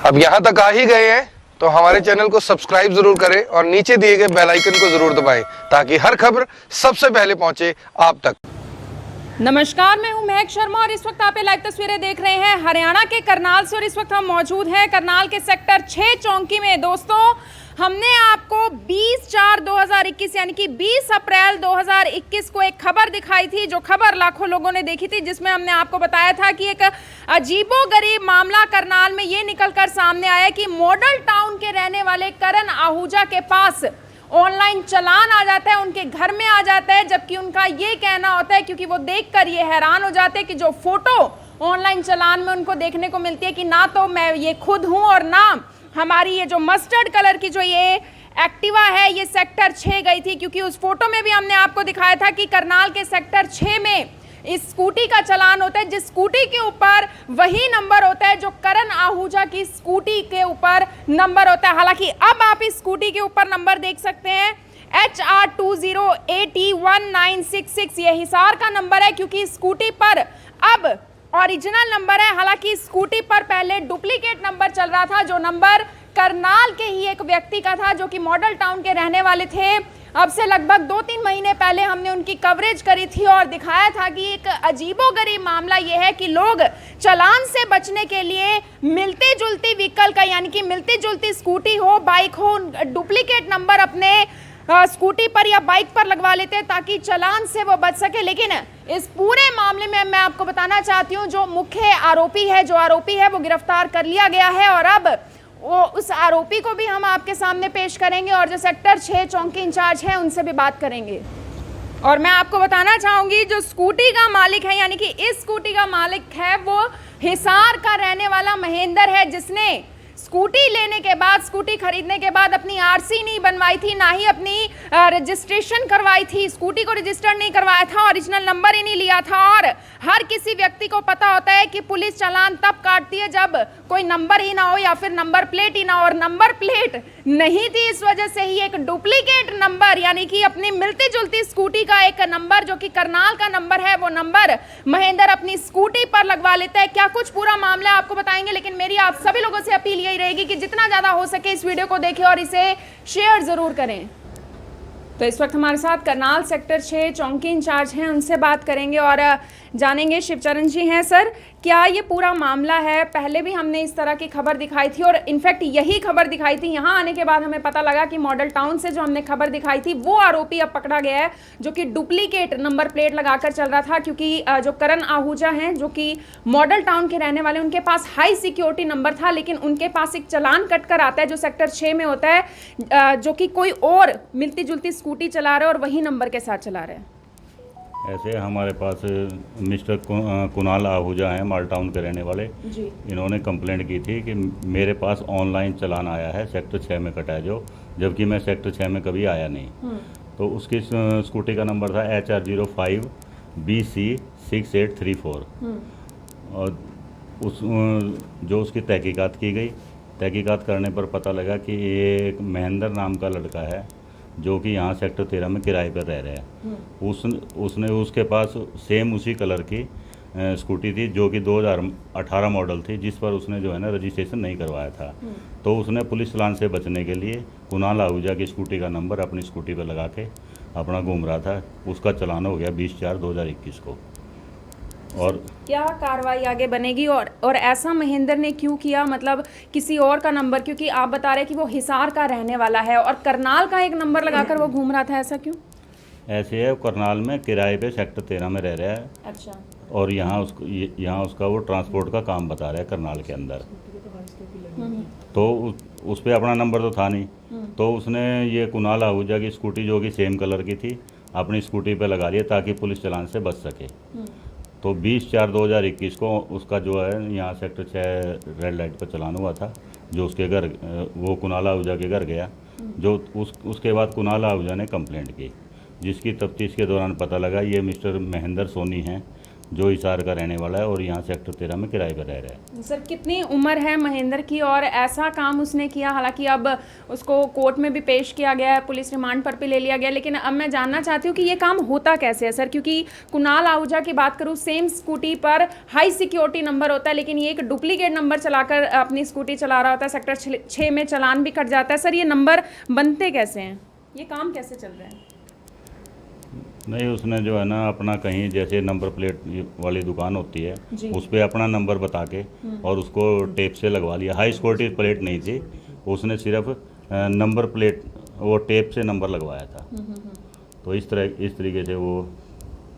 अब यहाँ तक आ ही गए हैं तो हमारे चैनल को सब्सक्राइब जरूर करें और नीचे दिए गए बेल आइकन को जरूर दबाएं ताकि हर खबर सबसे पहले पहुंचे आप तक। नमस्कार, मैं हूं महक शर्मा और इस वक्त आप लाइव तस्वीरें देख रहे हैं हरियाणा के करनाल से। और इस वक्त हम मौजूद हैं करनाल के सेक्टर 6 चौकी में। दोस्तों, हमने आपको 20/4/2021 यानी कि 20 अप्रैल 2021 को एक खबर दिखाई थी, जो खबर लाखों लोगों ने देखी थी, जिसमें हमने आपको बताया था कि एक अजीबोगरीब मामला करनाल में ये निकलकर सामने आया कि मॉडल टाउन के रहने वाले करण आहूजा के पास ऑनलाइन चालान आ जाता है, उनके घर में आ जाता है, जबकि उनका ये कहना होता है, क्योंकि वो देखकर ये हैरान हो जाते हैं कि जो फोटो ऑनलाइन चालान में उनको देखने को मिलती है कि ना तो मैं ये खुद हूं और ना हमारी ये जो मस्टर्ड कलर की जो ये एक्टिवा है ये सेक्टर 6 गई थी। क्योंकि उस फोटो में भी हमने आपको दिखाया था कि करनाल के सेक्टर 6 में इस स्कूटी का चालान होता है, जिस स्कूटी के ऊपर वही नंबर होता है जो करण आहूजा की स्कूटी के ऊपर नंबर होता है। हालांकि अब आप इस स्कूटी के ऊपर नंबर देख सकते हैं HR20AT1966, ये हिसार का नंबर है, क्योंकि स्कूटी पर अब ओरिजिनल नंबर है। हालांकि स्कूटी पर पहले डुप्लीकेट नंबर चल रहा था, जो नंबर करनाल के ही एक व्यक्ति का था जो कि मॉडल टाउन के रहने वाले थे। अब से लगभग 2-3 महीने पहले हमने उनकी कवरेज करी थी और दिखाया था कि एक अजीबोगरीब मामला यह है कि लोग चालान से बचने के लिए मिलती जुलती व्हीकल का, यानी कि मिलती जुलती स्कूटी हो, बाइक हो, डुप्लीकेट नंबर अपने स्कूटी पर या बाइक पर लगवा लेते हैं ताकि चालान से वो बच सके। लेकिन इस पूरे मामले में मैं आपको बताना चाहती हूँ, जो मुख्य आरोपी है वो गिरफ्तार कर लिया गया है और अब वो उस आरोपी को भी हम आपके सामने पेश करेंगे और जो सेक्टर 6 चौकी इंचार्ज हैं उनसे भी बात करेंगे। और मैं आपको बताना चाहूँगी, जो स्कूटी का मालिक है, यानी कि इस स्कूटी का मालिक है, वो हिसार का रहने वाला महेंद्र है, जिसने स्कूटी लेने के बाद, स्कूटी खरीदने के बाद अपनी आरसी नहीं बनवाई थी, ना ही अपनी रजिस्ट्रेशन करवाई थी, स्कूटी को रजिस्टर नहीं करवाया था, ओरिजिनल नंबर ही नहीं लिया था। और हर किसी व्यक्ति को पता होता है कि पुलिस चालान तब काटती है जब कोई नंबर ही ना हो या फिर नंबर प्लेट ही ना हो, और नंबर प्लेट नहीं थी, इस वजह से ही एक डुप्लीकेट नंबर, यानी कि अपनी मिलती जुलती स्कूटी का एक नंबर जो कि करनाल का नंबर है, वो नंबर महेंद्र अपनी स्कूटी पर लगवा लेता है। क्या कुछ पूरा मामला आपको बताएंगे, लेकिन मेरी आप सभी लोगों से अपील यही रहेगी कि जितना ज्यादा हो सके इस वीडियो को देखें और इसे शेयर जरूर करें। तो इस वक्त हमारे साथ करनाल सेक्टर 6 चौकी इंचार्ज हैं, उनसे बात करेंगे और जानेंगे। शिवचरण जी हैं सर, क्या ये पूरा मामला है? पहले भी हमने इस तरह की खबर दिखाई थी और इनफैक्ट यही खबर दिखाई थी, यहाँ आने के बाद हमें पता लगा कि मॉडल टाउन से जो हमने खबर दिखाई थी वो आरोपी अब पकड़ा गया है, जो कि डुप्लीकेट नंबर प्लेट लगाकर चल रहा था। क्योंकि जो करण आहूजा हैं, जो कि मॉडल टाउन के रहने वाले, उनके पास हाई सिक्योरिटी नंबर था, लेकिन उनके पास एक चालान कट कर आता है जो सेक्टर 6 में होता है, जो कि कोई और मिलती जुलती स्कूटी चला रहे और वही नंबर के साथ चला रहे हैं। ऐसे हमारे पास मिस्टर कुणाल आहूजा हैं, माल टाउन के रहने वाले जी। इन्होंने कंप्लेंट की थी कि मेरे पास ऑनलाइन चालान आया है, सेक्टर 6 में कटा है जो, जबकि मैं सेक्टर 6 में कभी आया नहीं। तो उसकी स्कूटी का नंबर था HR05BC6834 और जो उसकी तहकीकात की गई, तहकीकात करने पर पता लगा कि ये एक महेंद्र नाम का लड़का है जो कि यहाँ सेक्टर 13 में किराए पर रह रहे हैं। उसने उसके पास सेम उसी कलर की स्कूटी थी जो कि 2018 मॉडल थी, जिस पर उसने जो है ना रजिस्ट्रेशन नहीं करवाया था। तो उसने पुलिस चालान से बचने के लिए कुणाल आहूजा की स्कूटी का नंबर अपनी स्कूटी पर लगा के अपना घूम रहा था। उसका चालान हो गया 20/4/2021 को। और क्या कार्रवाई आगे बनेगी और ऐसा महेंद्र ने क्यों किया? मतलब किसी और का नंबर, क्योंकि आप बता रहे हैं कि वो हिसार का रहने वाला है और करनाल का एक नंबर लगाकर वो घूम रहा था, ऐसा क्यों? ऐसे है, करनाल में किराए पे सेक्टर 13 में रह रहा है। अच्छा। और यहाँ उसका वो ट्रांसपोर्ट का काम बता रहा है करनाल के अंदर। तो उस पर अपना नंबर तो था नहीं, तो उसने ये कुणाल आहूजा की स्कूटी जो कि सेम कलर की थी अपनी स्कूटी पे लगा लिया ताकि पुलिस चालान से बच सके। तो 20/4/2021 को उसका जो है यहाँ सेक्टर 6 रेड लाइट पर चालान हुआ था, जो उसके घर, वो कुणाल आहूजा के घर गया। जो उसके बाद कुणाल आहूजा ने कंप्लेंट की, जिसकी तफ्तीश के दौरान पता लगा ये मिस्टर महेंद्र सोनी हैं, जो हिसार का रहने वाला है और यहाँ सेक्टर 13 में किराए पर रह रहा है। सर कितनी उम्र है महेंद्र की और ऐसा काम उसने किया, हालांकि अब उसको कोर्ट में भी पेश किया गया है, पुलिस रिमांड पर भी ले लिया गया, लेकिन अब मैं जानना चाहती हूँ कि ये काम होता कैसे है सर? क्योंकि कुणाल आहूजा की बात करूँ, सेम स्कूटी पर हाई सिक्योरिटी नंबर होता है, लेकिन ये एक डुप्लीकेट नंबर चलाकर अपनी स्कूटी चला रहा होता है, सेक्टर 6 में चालान भी कट जाता है। सर ये नंबर बनते कैसे हैं, ये काम कैसे चल रहा है? नहीं, उसने जो है ना अपना कहीं जैसे नंबर प्लेट वाली दुकान होती है जी। उस पर अपना नंबर बता के और उसको टेप से लगवा लिया। हाई सिक्योरिटी प्लेट नहीं थी, उसने सिर्फ नंबर प्लेट वो टेप से नंबर लगवाया था। तो इस तरीके से वो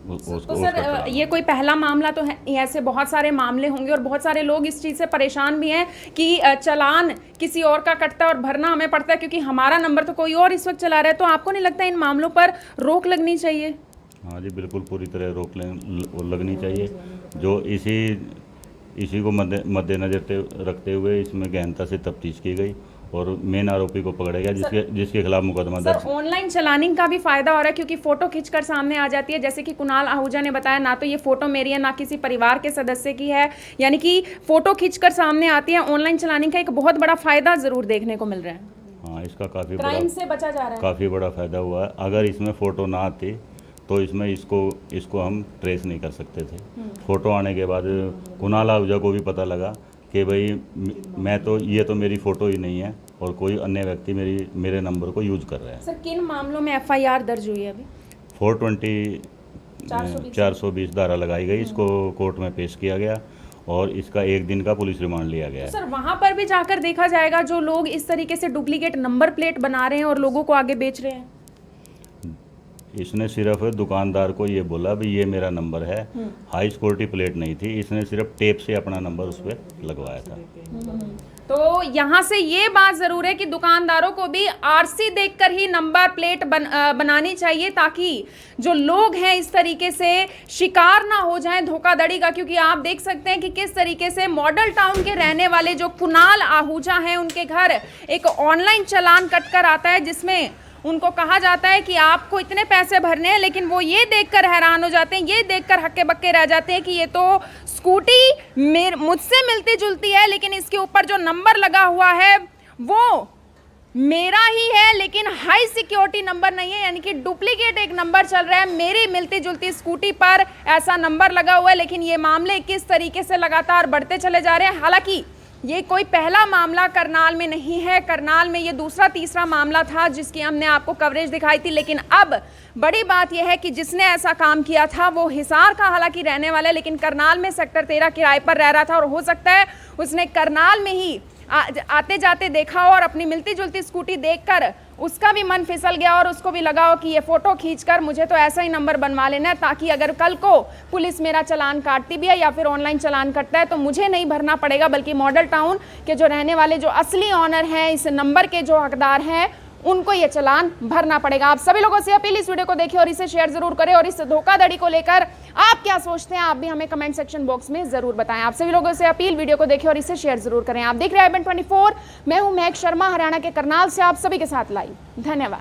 तो सर ये कोई पहला मामला तो है, ऐसे बहुत सारे मामले होंगे और बहुत सारे लोग इस चीज़ से परेशान भी हैं कि चालान किसी और का कटता है और भरना हमें पड़ता है क्योंकि हमारा नंबर तो कोई और इस वक्त चला रहा है। तो आपको नहीं लगता इन मामलों पर रोक लगनी चाहिए? हाँ जी, बिल्कुल पूरी तरह रोक लगनी चाहिए। जो इसी को मद्देनजर रखते हुए इसमें गहनता से तफ्तीश की गई और मेन आरोपी को पकड़ा गया जिसके खिलाफ मुकदमा दर्ज। सर ऑनलाइन चलानिंग का भी फायदा हो रहा है क्योंकि फोटो खींचकर सामने आ जाती है, जैसे कि कुणाल आहूजा ने बताया, ना तो ये फोटो मेरी है ना किसी परिवार के सदस्य की है, यानी कि फोटो खींचकर सामने आती है। ऑनलाइन चलानिंग का एक बहुत बड़ा फायदा जरूर देखने को मिल रहा है। हाँ, इसका क्राइम से बचा जा रहा है, काफ़ी बड़ा फायदा हुआ है। अगर इसमें फ़ोटो ना आती तो इसमें इसको हम ट्रेस नहीं कर सकते थे। फ़ोटो आने के बाद कुणाल आहूजा को भी पता लगा कि भाई ये तो मेरी फ़ोटो ही नहीं है और कोई अन्य व्यक्ति मेरे नंबर को यूज कर रहा है। सर किन मामलों में FIR दर्ज हुई है अभी? 420 धारा लगाई गई, इसको कोर्ट में पेश किया गया और इसका 1 दिन का पुलिस रिमांड लिया गया है। सर वहां पर भी जाकर देखा जाएगा जो लोग इस तरीके से डुप्लीकेट नंबर प्लेट बना रहे हैं और लोगों को आगे बेच रहे हैं? इसने सिर्फ दुकानदार को ये बोला भी ये मेरा नंबर है, हाई सिक्योरिटी प्लेट नहीं थी, इसने सिर्फ टेप से अपना नंबर उस पर लगवाया था। तो यहाँ से ये बात जरूर है कि दुकानदारों को भी RC देखकर ही नंबर प्लेट बनानी चाहिए ताकि जो लोग हैं इस तरीके से शिकार ना हो जाएं धोखाधड़ी का। क्योंकि आप देख सकते हैं कि किस तरीके से मॉडल टाउन के रहने वाले जो कुणाल आहूजा हैं उनके घर एक ऑनलाइन चालान कटकर आता है जिसमें उनको कहा जाता है कि आपको इतने पैसे भरने हैं, लेकिन वो ये देखकर हैरान हो जाते हैं, ये देखकर हक्के बक्के रह जाते हैं कि ये तो स्कूटी मुझसे मिलती जुलती है, लेकिन इसके ऊपर जो नंबर लगा हुआ है वो मेरा ही है, लेकिन हाई सिक्योरिटी नंबर नहीं है, यानी कि डुप्लीकेट एक नंबर चल रहा है। मेरी मिलती जुलती स्कूटी पर ऐसा नंबर लगा हुआ है, लेकिन ये मामले किस तरीके से लगातार बढ़ते चले जा रहे हैं। हालांकि ये कोई पहला मामला करनाल में नहीं है, करनाल में ये दूसरा तीसरा मामला था जिसकी हमने आपको कवरेज दिखाई थी, लेकिन अब बड़ी बात यह है कि जिसने ऐसा काम किया था वो हिसार का हालांकि रहने वाला है, लेकिन करनाल में सेक्टर 13 किराए पर रह रहा था और हो सकता है उसने करनाल में ही आते जाते देखा और अपनी मिलती जुलती स्कूटी देखकर उसका भी मन फिसल गया और उसको भी लगा हो कि ये फोटो खींचकर मुझे तो ऐसा ही नंबर बनवा लेना है ताकि अगर कल को पुलिस मेरा चालान काटती भी है या फिर ऑनलाइन चालान कटता है तो मुझे नहीं भरना पड़ेगा, बल्कि मॉडल टाउन के जो रहने वाले जो असली ऑनर हैं, इस नंबर के जो हकदार हैं, उनको ये चालान भरना पड़ेगा। आप सभी लोगों से अपील, इस वीडियो को देखिए और इसे शेयर जरूर करें और इस धोखाधड़ी को लेकर आप क्या सोचते हैं आप भी हमें कमेंट सेक्शन बॉक्स में जरूर बताएं। आप सभी लोगों से अपील, वीडियो को देखिए और इसे शेयर जरूर करें। आप देख रहे हैं IBN 24, मैं हूं महक शर्मा, हरियाणा के करनाल से आप सभी के साथ लाइव। धन्यवाद।